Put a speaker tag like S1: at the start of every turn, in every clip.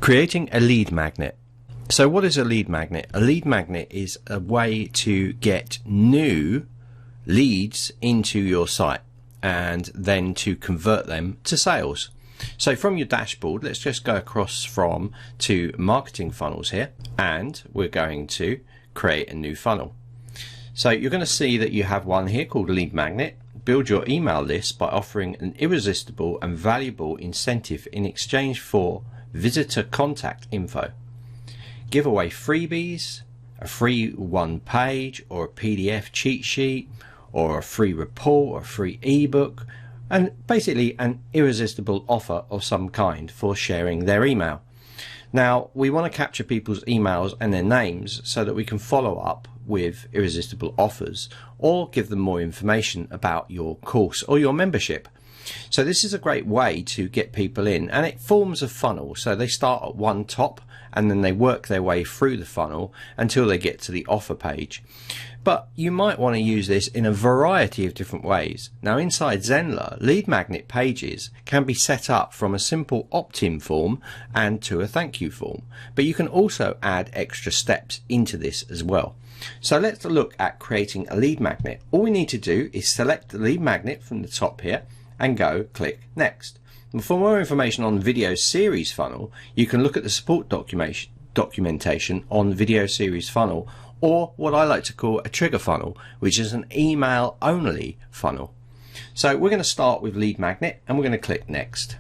S1: Creating a lead magnet. So what is a lead magnet? A lead magnet is a way to get new leads into your site and then to convert them to sales. So from your dashboard, let's just go across to marketing funnels here, and we're going to create a new funnel. So you're going to see that you have one here called lead magnet. Build your email list by offering an irresistible and valuable incentive in exchange for visitor contact info. Give away freebies, a free one page or a PDF cheat sheet, or a free report or a free ebook, and basically an irresistible offer of some kind for sharing their email. Now, we want to capture people's emails and their names so that we can follow up with irresistible offers or give them more information about your course or your membership. So this is a great way to get people in, and it forms a funnel. So they start at one top and then they work their way through the funnel until they get to the offer page. But you might want to use this in a variety of different ways. Now, inside Zenler, lead magnet pages can be set up from a simple opt-in form and to a thank you form. But you can also add extra steps into this as well. So let's look at creating a lead magnet. All we need to do is select the lead magnet from the top here and go click next. And for more information on video series funnel, you can look at the support documentation on video series funnel, or what I like to call a trigger funnel, which is an email only funnel. So we're going to start with lead magnet and we're going to click next.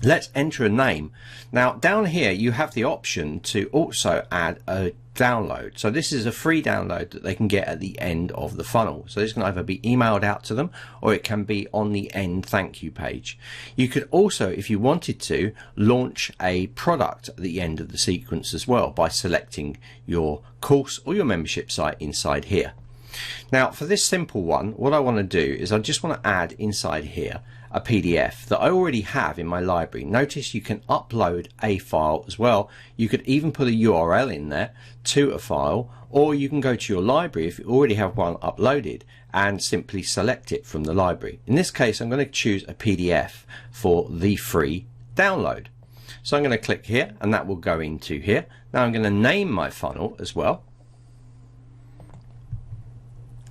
S1: Let's enter a name. Now down here you have the option to also add a download. So this is a free download that they can get at the end of the funnel. So this can either be emailed out to them or it can be on the end thank you page. You could also, if you wanted to, launch a product at the end of the sequence as well by selecting your course or your membership site inside here. Now for this simple one, what I want to do is I just want to add inside here a PDF that I already have in my library. Notice you can upload a file as well. You could even put a URL in there to a file, or you can go to your library if you already have one uploaded and simply select it from the library. In this case, I'm going to choose a PDF for the free download. So I'm going to click here and that will go into here. Now I'm going to name my funnel as well.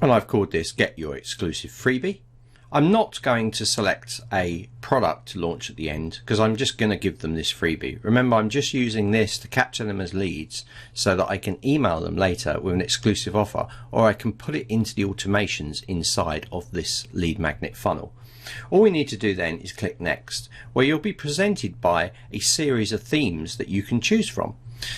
S1: And I've called this Get Your Exclusive Freebie. I'm not going to select a product to launch at the end because I'm just going to give them this freebie. Remember, I'm just using this to capture them as leads so that I can email them later with an exclusive offer, or I can put it into the automations inside of this lead magnet funnel. All we need to do then is click next, where you'll be presented by a series of themes that you can choose from.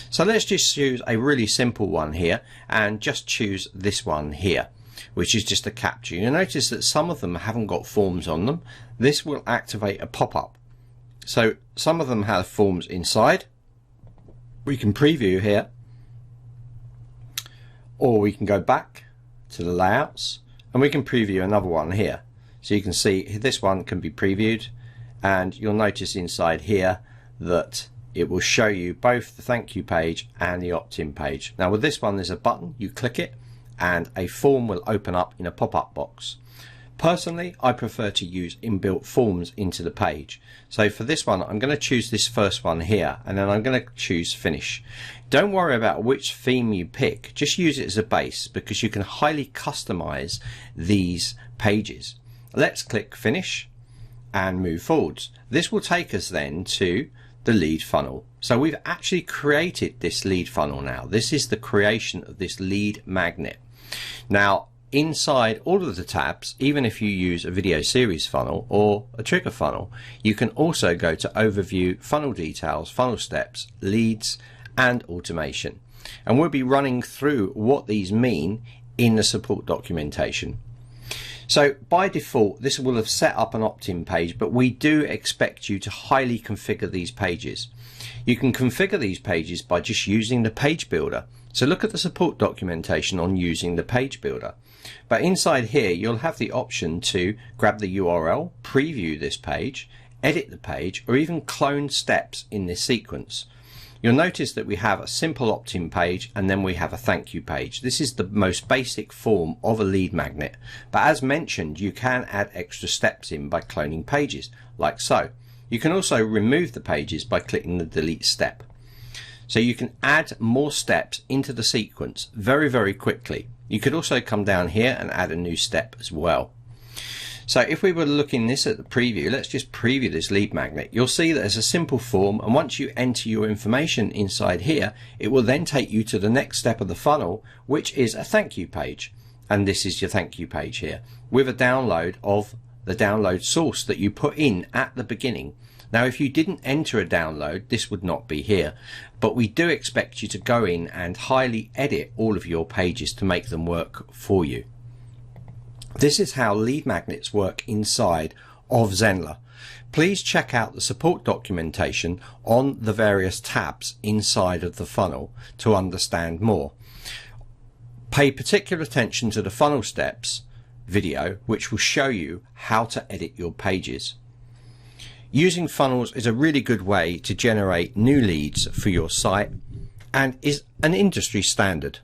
S1: So let's just choose a really simple one here and just choose this one here, which is just a capture. You'll notice that some of them haven't got forms on them. This will activate a pop-up. So some of them have forms inside. We can preview here, or we can go back to the layouts and we can preview another one here. So you can see this one can be previewed, and you'll notice inside here that it will show you both the thank you page and the opt-in page. Now with this one, there's a button, you click it and a form will open up in a pop-up box. Personally, I prefer to use inbuilt forms into the page. So for this one, I'm going to choose this first one here, and then I'm going to choose finish. Don't worry about which theme you pick, just use it as a base because you can highly customize these pages. Let's click finish and move forwards. This will take us then to the lead funnel. So we've actually created this lead funnel now. This is the creation of this lead magnet. Now inside all of the tabs, even if you use a video series funnel or a trigger funnel, you can also go to overview, funnel details, funnel steps, leads and automation. And we'll be running through what these mean in the support documentation. So by default, this will have set up an opt-in page, but we do expect you to highly configure these pages. You can configure these pages by just using the page builder. So look at the support documentation on using the page builder. But inside here, you'll have the option to grab the URL, preview this page, edit the page, or even clone steps in this sequence. You'll notice that we have a simple opt-in page and then we have a thank you page. This is the most basic form of a lead magnet. But as mentioned, you can add extra steps in by cloning pages, like so. You can also remove the pages by clicking the delete step. So you can add more steps into the sequence very, very quickly. You could also come down here and add a new step as well. So if we were looking this at the preview, let's just preview this lead magnet. You'll see that there's a simple form, and once you enter your information inside here, it will then take you to the next step of the funnel, which is a thank you page. And this is your thank you page here with a download of the download source that you put in at the beginning. Now, if you didn't enter a download, this would not be here, but we do expect you to go in and highly edit all of your pages to make them work for you. This is how lead magnets work inside of Zenler. Please check out the support documentation on the various tabs inside of the funnel to understand more. Pay particular attention to the funnel steps video, which will show you how to edit your pages. Using funnels is a really good way to generate new leads for your site and is an industry standard.